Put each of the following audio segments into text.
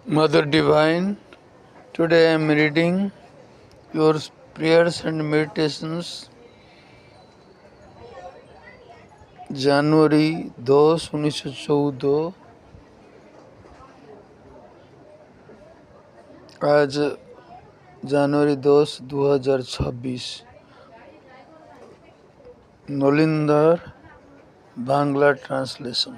Mother Divine, today I am reading your prayers and meditations. জানুয়ারি 10, 1914। আজ জানুয়ারি 10, 2026। নলিন্দার Bangla translation.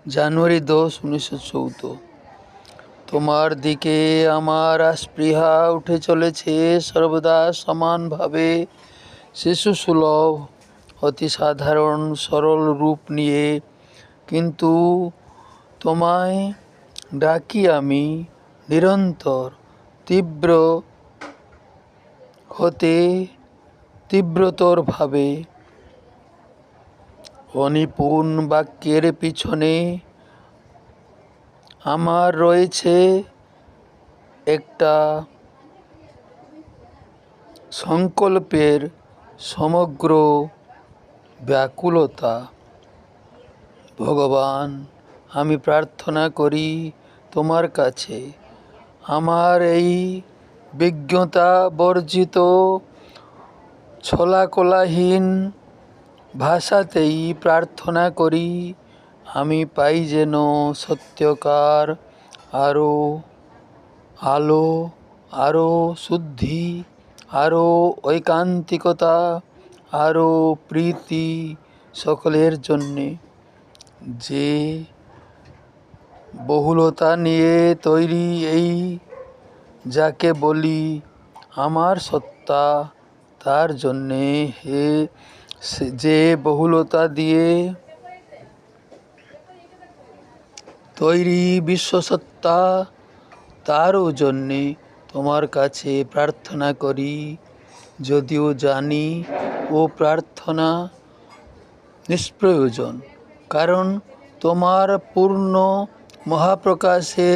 জানুয়ারি 10, 1914। তোমার দিকে আমার স্পৃহা উঠে চলেছে সর্বদা সমানভাবে শিশুসুলভ অতি সাধারণ সরল রূপ নিয়ে, কিন্তু তোমায় ডাকি আমি নিরন্তর তীব্র হতে তীব্রতরভাবে। অনিপুণ বাক্যের পিছনে আমার রয়েছে একটা সংকল্পের সমগ্র ব্যাকুলতা। ভগবান, আমি প্রার্থনা করি তোমার কাছে আমার এই বিজ্ঞতা বর্জিত ছলাকলাহীন ভাষাতেই প্রার্থনা করি, আমি পাই যেন সত্যকার আরও আলো, আরও শুদ্ধি, আরও ঐকান্তিকতা, আরও প্রীতি সকলের জন্যে। যে বহুলতা নিয়ে তৈরি এই যাকে বলি আমার সত্তা, তার জন্যে হে, যে বহুলতা দিয়ে তৈরি বিশ্বসত্তা, তারও জন্যে তোমার কাছে প্রার্থনা করি, যদিও জানি ও প্রার্থনা নিষ্প্রয়োজন, কারণ তোমার পূর্ণ মহাপ্রকাশে